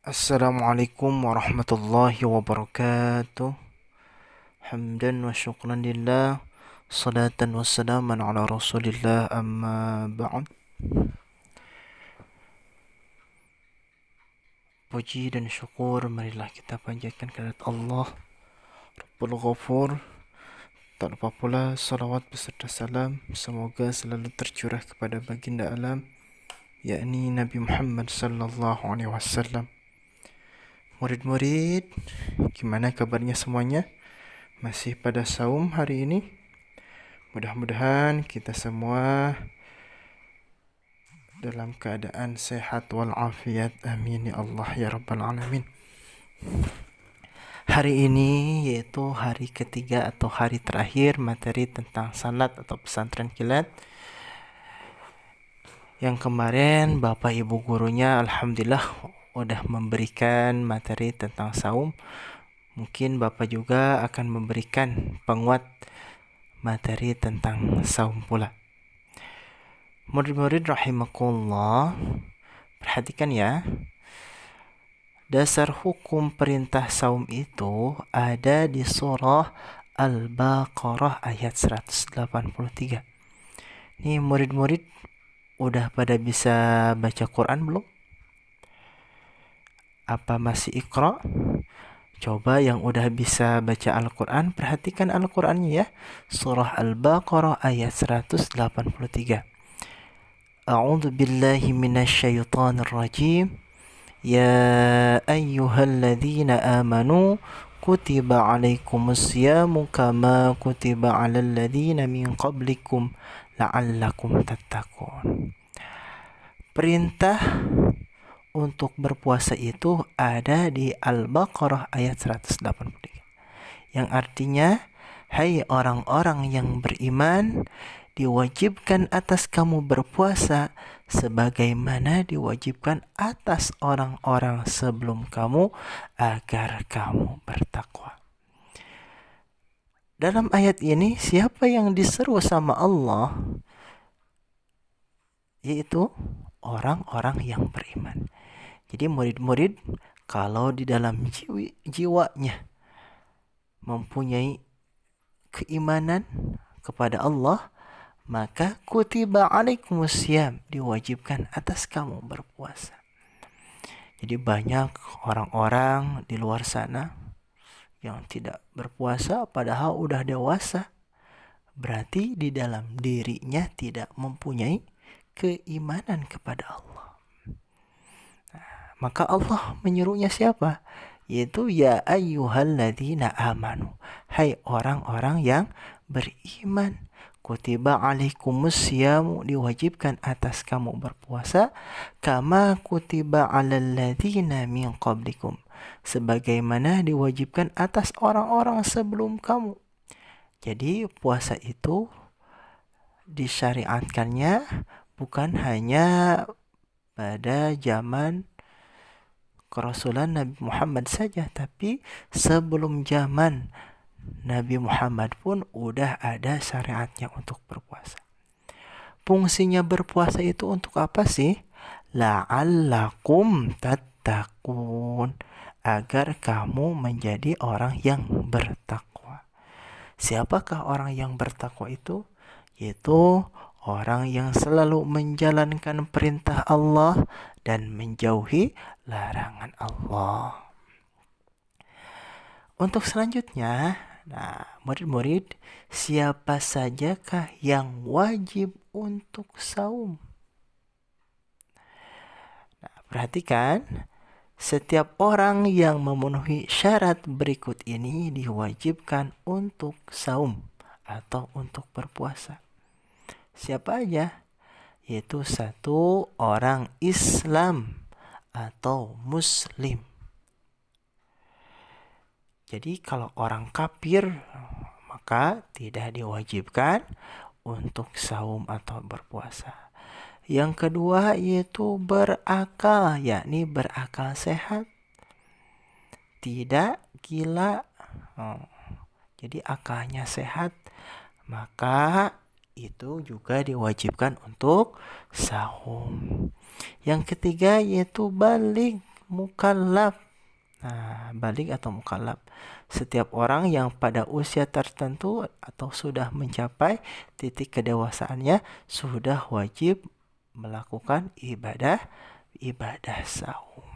Assalamualaikum warahmatullahi wabarakatuh. Hamdan wa syukran lillah. Salatan wa salaman ala rasulillah amma ba'd. Puji dan syukur marilah kita panjatkan kehadirat Allah Rabbul Ghafur. Tak lupa pula salawat beserta salam semoga selalu tercurah kepada baginda alam, yakni Nabi Muhammad sallallahu alaihi wasallam. Murid-murid, gimana kabarnya semuanya? Masih pada saum hari ini? Mudah-mudahan kita semua dalam keadaan sehat walafiat. Amin ya Allah ya Rabbal Alamin. Hari ini yaitu hari ketiga atau hari terakhir materi tentang salat atau pesantren kilat. Yang kemarin Bapak Ibu gurunya alhamdulillah udah memberikan materi tentang saum. Mungkin Bapak juga akan memberikan penguat materi tentang saum pula. Murid-murid rahimakumullah, perhatikan ya. Dasar hukum perintah saum itu ada di surah Al-Baqarah ayat 183. Nih murid-murid udah pada bisa baca Quran belum? Apa masih Iqra? Coba yang udah bisa baca Al-Quran, perhatikan Al-Qurannya ya. Surah Al-Baqarah ayat 183. A'udzu billahi minasyaitonir rajim. Ya ayyuhalladzina amanu kutiba alaikumusyamu kama kutiba alal ladzina min qablikum la'allakum tattaqun. Perintah untuk berpuasa itu ada di Al-Baqarah ayat 183. Yang artinya, hai orang-orang yang beriman, diwajibkan atas kamu berpuasa sebagaimana diwajibkan atas orang-orang sebelum kamu agar kamu bertakwa. Dalam ayat ini siapa yang diseru sama Allah? Yaitu orang-orang yang beriman. Jadi murid-murid kalau di dalam jiwanya mempunyai keimanan kepada Allah, maka kutiba alaikumusiyam, diwajibkan atas kamu berpuasa. Jadi banyak orang-orang di luar sana yang tidak berpuasa padahal udah dewasa. Berarti di dalam dirinya tidak mempunyai keimanan kepada Allah. Maka Allah menyuruhnya siapa? Yaitu ya ayyuhalladzina amanu. Hai orang-orang yang beriman. Kutiba alaikumusyamu, diwajibkan atas kamu berpuasa. Kama kutiba alal ladzina min qablikum, sebagaimana diwajibkan atas orang-orang sebelum kamu. Jadi puasa itu disyariatkannya bukan hanya pada zaman kerasulan Nabi Muhammad saja, tapi sebelum zaman Nabi Muhammad pun udah ada syariatnya untuk berpuasa. Fungsinya berpuasa itu untuk apa sih? La'allakum tattaqun, agar kamu menjadi orang yang bertakwa. Siapakah orang yang bertakwa itu? Yaitu orang yang selalu menjalankan perintah Allah dan menjauhi larangan Allah. Untuk selanjutnya, murid-murid, siapa sajakah yang wajib untuk saum? Perhatikan, setiap orang yang memenuhi syarat berikut ini diwajibkan untuk saum atau untuk berpuasa. Siapa aja? Yaitu satu orang Islam atau Muslim. Jadi kalau orang kafir maka tidak diwajibkan untuk saum atau berpuasa. Yang kedua yaitu berakal, yakni berakal sehat, tidak gila. Jadi akalnya sehat, maka itu juga diwajibkan untuk saum. Yang ketiga yaitu balik, mukallaf. Nah, balig atau mukallaf, setiap orang yang pada usia tertentu atau sudah mencapai titik kedewasaannya sudah wajib melakukan ibadah saum.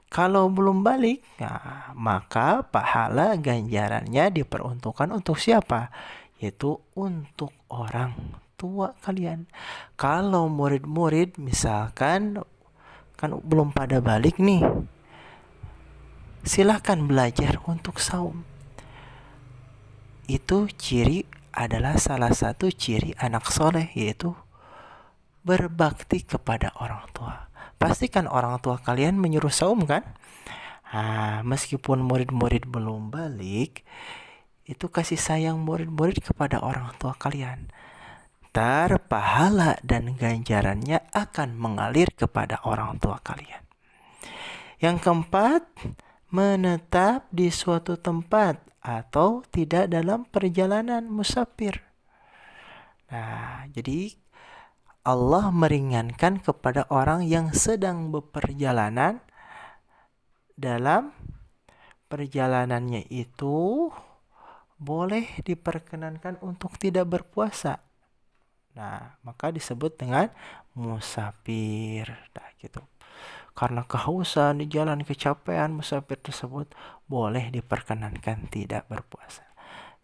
Kalau belum balik, nah, maka pahala ganjarannya diperuntukkan untuk siapa? Yaitu untuk orang tua kalian. Kalau murid-murid misalkan kan belum pada balik nih, silahkan belajar untuk saum. Itu adalah salah satu ciri anak soleh, yaitu berbakti kepada orang tua. Pastikan orang tua kalian menyuruh saum kan? Nah, meskipun murid-murid belum balik, itu kasih sayang murid-murid kepada orang tua kalian. Pahala dan ganjarannya akan mengalir kepada orang tua kalian. Yang keempat, menetap di suatu tempat atau tidak dalam perjalanan musafir. Nah, jadi Allah meringankan kepada orang yang sedang beperjalanan. Dalam perjalanannya itu boleh diperkenankan untuk tidak berpuasa. Nah, maka disebut dengan musafir. Nah, gitu. Karena kehausan di jalan, kecapean, musafir tersebut boleh diperkenankan tidak berpuasa.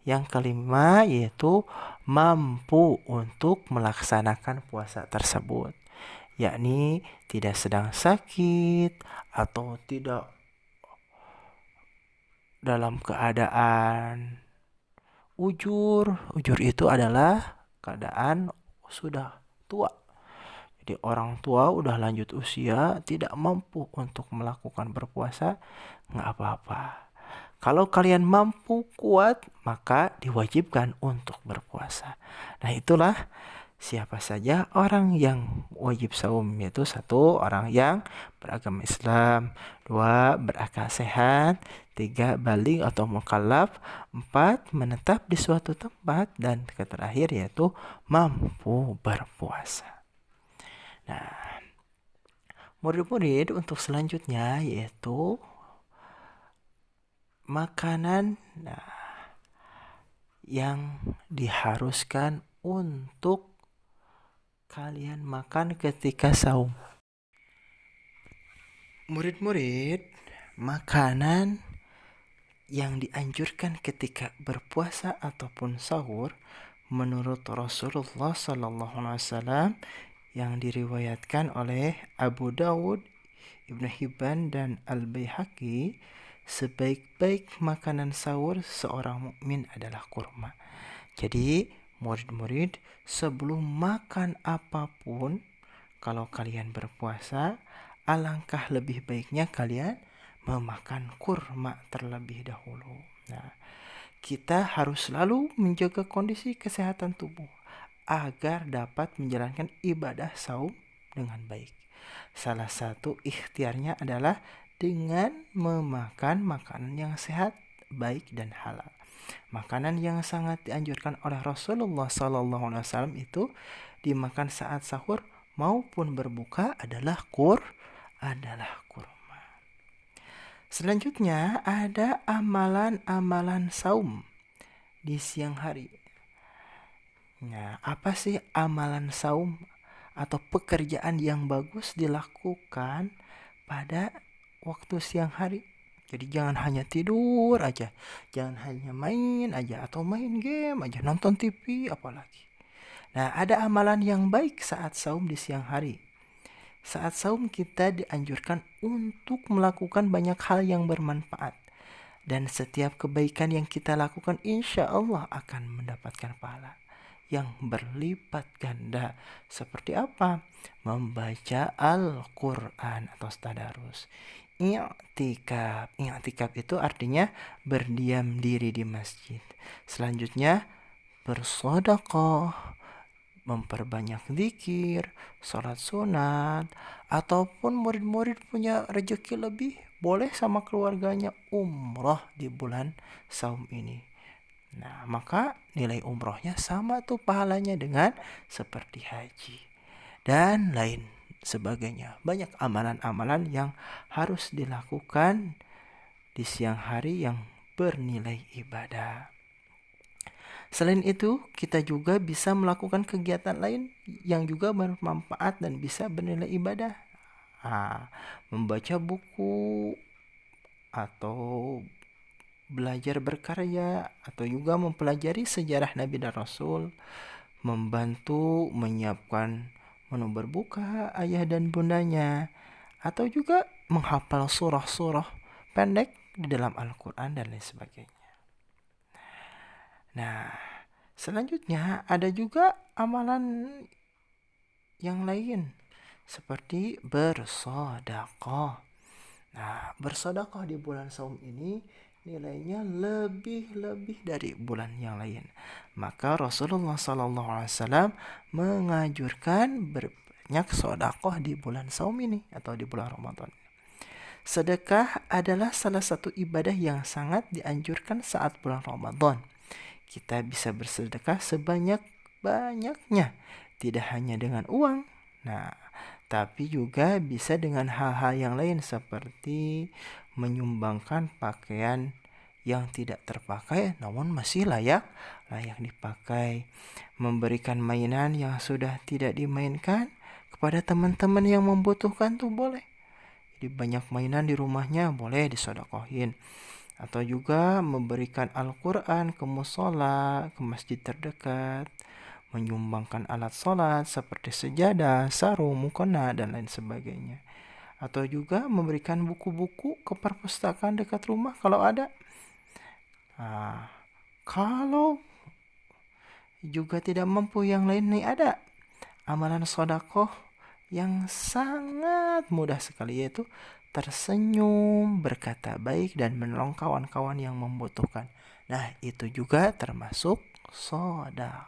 Yang kelima yaitu mampu untuk melaksanakan puasa tersebut, yakni tidak sedang sakit atau tidak dalam keadaan ujur. Ujur itu adalah keadaan sudah tua. Jadi orang tua udah lanjut usia, tidak mampu untuk melakukan berpuasa, nggak apa-apa. Kalau kalian mampu kuat, maka diwajibkan untuk berpuasa. Nah, itulah siapa saja orang yang wajib saum, yaitu satu, orang yang beragama Islam, dua, berakal sehat, tiga, baligh atau mukallaf, empat, menetap di suatu tempat, dan terakhir yaitu mampu berpuasa. Nah, murid-murid untuk selanjutnya yaitu makanan yang diharuskan untuk kalian makan ketika saum. Murid-murid, makanan yang dianjurkan ketika berpuasa ataupun sahur menurut Rasulullah SAW yang diriwayatkan oleh Abu Dawud, Ibnu Hibban dan Al-Baihaqi, sebaik-baik makanan sahur seorang mukmin adalah kurma. Jadi murid-murid, sebelum makan apapun, kalau kalian berpuasa, alangkah lebih baiknya kalian memakan kurma terlebih dahulu. Nah, kita harus selalu menjaga kondisi kesehatan tubuh agar dapat menjalankan ibadah saum dengan baik. Salah satu ikhtiarnya adalah dengan memakan makanan yang sehat, baik dan halal. Makanan yang sangat dianjurkan oleh Rasulullah SAW itu dimakan saat sahur maupun berbuka adalah kurma. Selanjutnya ada amalan-amalan saum di siang hari. Nah, apa sih amalan saum atau pekerjaan yang bagus dilakukan pada waktu siang hari? Jadi jangan hanya tidur aja, jangan hanya main aja atau main game aja, nonton TV apalagi. Nah, ada amalan yang baik saat saum di siang hari. Saat saum kita dianjurkan untuk melakukan banyak hal yang bermanfaat. Dan setiap kebaikan yang kita lakukan insya Allah akan mendapatkan pahala yang berlipat ganda. Seperti apa? Membaca Al-Quran atau tadarus. I'tikaf. I'tikaf itu artinya berdiam diri di masjid. Selanjutnya bersedekah, memperbanyak zikir, sholat sunat, ataupun murid-murid punya rezeki lebih, boleh sama keluarganya umroh di bulan saum ini. Nah, maka nilai umrohnya sama tuh pahalanya dengan seperti haji dan lain sebagainya. Banyak amalan-amalan yang harus dilakukan di siang hari yang bernilai ibadah. Selain itu, kita juga bisa melakukan kegiatan lain yang juga bermanfaat dan bisa bernilai ibadah. Membaca buku atau belajar berkarya atau juga mempelajari sejarah Nabi dan Rasul, membantu menyiapkan menu berbuka ayah dan bundanya, atau juga menghafal surah-surah pendek di dalam Al-Quran dan lain sebagainya. Nah, selanjutnya ada juga amalan yang lain seperti bersedekah. Nah, bersedekah di bulan Saum ini nilainya lebih dari bulan yang lain. Maka Rasulullah SAW menganjurkan berbanyak sedekah di bulan Saum ini atau di bulan Ramadan. Sedekah adalah salah satu ibadah yang sangat dianjurkan saat bulan Ramadan. Kita bisa bersedekah sebanyak-banyaknya, tidak hanya dengan uang. Nah, tapi juga bisa dengan hal-hal yang lain seperti menyumbangkan pakaian yang tidak terpakai namun masih layak dipakai, memberikan mainan yang sudah tidak dimainkan kepada teman-teman yang membutuhkan tuh boleh. Jadi banyak mainan di rumahnya boleh disedekahin. Atau juga memberikan Al-Quran ke musola, ke masjid terdekat, menyumbangkan alat sholat seperti sejadah, sarung, mukena, dan lain sebagainya. Atau juga memberikan buku-buku ke perpustakaan dekat rumah kalau ada. Kalau juga tidak mampu yang lain nih, ada amalan sedekah yang sangat mudah sekali, yaitu tersenyum, berkata baik, dan menolong kawan-kawan yang membutuhkan. Nah, itu juga termasuk sedekah.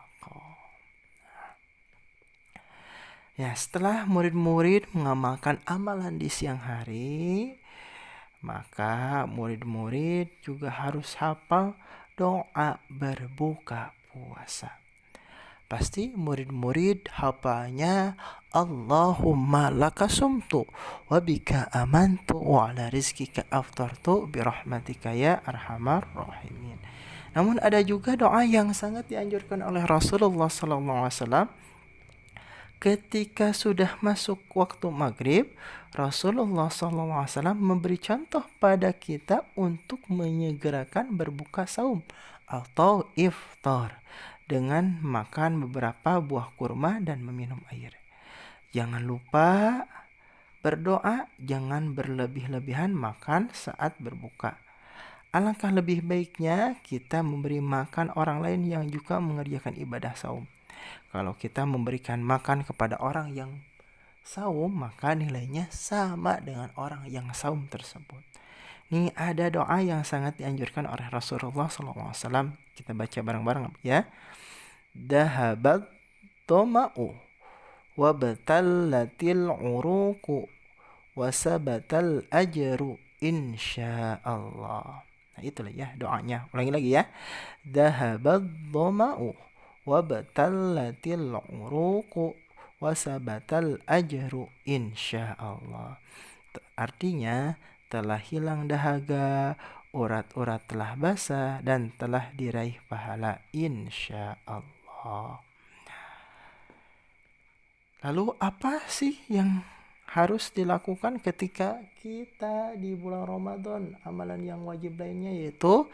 Ya, setelah murid-murid mengamalkan amalan di siang hari, maka murid-murid juga harus hafal doa berbuka puasa. Pasti murid-murid hafalnya Allahumma laka sumtu wa bika amantu wa ala rizkika aftartu birahmatika ya arhamar rahimin. Namun ada juga doa yang sangat dianjurkan oleh Rasulullah SAW. Ketika sudah masuk waktu maghrib, Rasulullah SAW memberi contoh pada kita untuk menyegerakan berbuka saum atau iftar dengan makan beberapa buah kurma dan meminum air. Jangan lupa berdoa, jangan berlebih-lebihan makan saat berbuka. Alangkah lebih baiknya kita memberi makan orang lain yang juga mengerjakan ibadah saum. Kalau kita memberikan makan kepada orang yang saum, maka nilainya sama dengan orang yang saum tersebut. Ini ada doa yang sangat dianjurkan oleh Rasulullah SAW. Kita baca bareng-bareng ya. Dahabat toma'u wabtallatil uruku wasabatal ajru insyaallah. Nah, itulah ya doanya. Ulangi lagi ya. Dahabat toma'u wabtallatil uruku wasabatal ajru insyaallah. Artinya telah hilang dahaga, urat-urat telah basah, dan telah diraih pahala insyaallah. Lalu apa sih yang harus dilakukan ketika kita di bulan Ramadan? Amalan yang wajib lainnya yaitu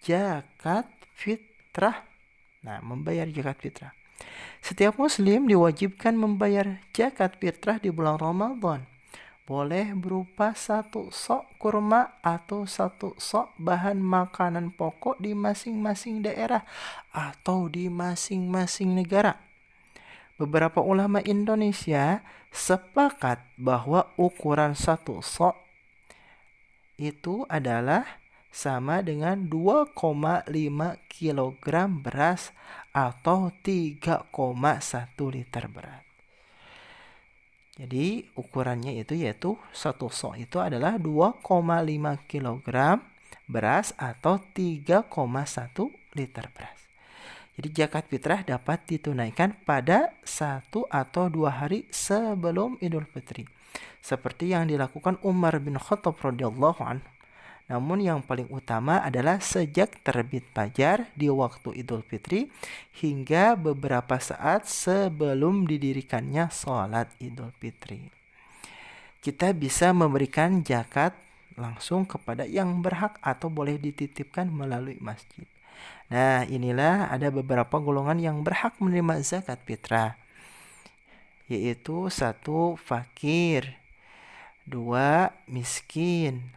zakat fitrah. Nah, membayar zakat fitrah. Setiap muslim diwajibkan membayar zakat fitrah di bulan Ramadan. Boleh berupa 1 sok kurma atau 1 sok bahan makanan pokok di masing-masing daerah atau di masing-masing negara. Beberapa ulama Indonesia sepakat bahwa ukuran 1 sok itu adalah sama dengan 2,5 kg beras atau 3,1 liter beras. Jadi ukurannya itu yaitu 1 sok itu adalah 2,5 kg beras atau 3,1 liter beras. Jadi zakat fitrah dapat ditunaikan pada 1 atau 2 hari sebelum Idul Fitri, seperti yang dilakukan Umar bin Khattab radhiyallahu anhu. Namun yang paling utama adalah sejak terbit fajar di waktu Idul Fitri hingga beberapa saat sebelum didirikannya sholat Idul Fitri. Kita bisa memberikan zakat langsung kepada yang berhak atau boleh dititipkan melalui masjid. Nah, inilah ada beberapa golongan yang berhak menerima zakat fitrah, yaitu 1. Fakir, 2. Miskin.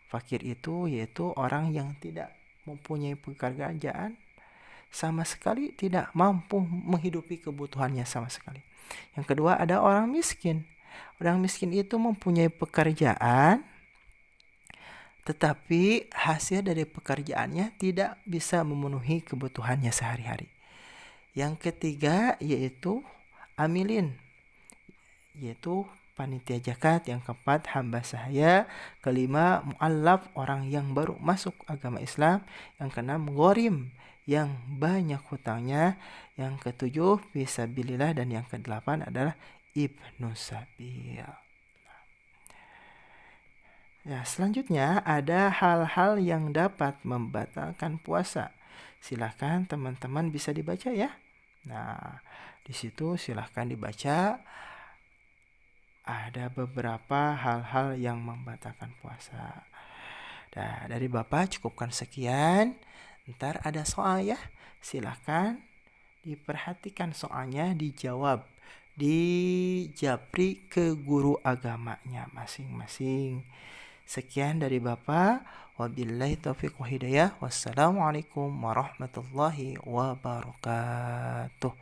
Fakir itu yaitu orang yang tidak mempunyai pekerjaan, sama sekali tidak mampu menghidupi kebutuhannya sama sekali. Yang kedua ada orang miskin. Orang miskin itu mempunyai pekerjaan, tetapi hasil dari pekerjaannya tidak bisa memenuhi kebutuhannya sehari-hari. Yang ketiga yaitu amilin, yaitu panitia zakat. Yang keempat hamba sahaya. Kelima mu'allaf, orang yang baru masuk agama Islam. Yang keenam ghorim, yang banyak hutangnya. Yang ketujuh fisabilillah, dan yang kedelapan adalah ibnu sabil. Ya, selanjutnya ada hal-hal yang dapat membatalkan puasa. Silahkan teman-teman bisa dibaca ya. Nah, di situ silahkan dibaca. Ada beberapa hal-hal yang membatalkan puasa. Nah, dari Bapak cukupkan sekian. Ntar ada soal ya. Silahkan diperhatikan soalnya, dijawab. Dijapri ke guru agamanya masing-masing. Sekian dari Bapak. Wabillahi taufiq wa hidayah. Wassalamualaikum warahmatullahi wabarakatuh.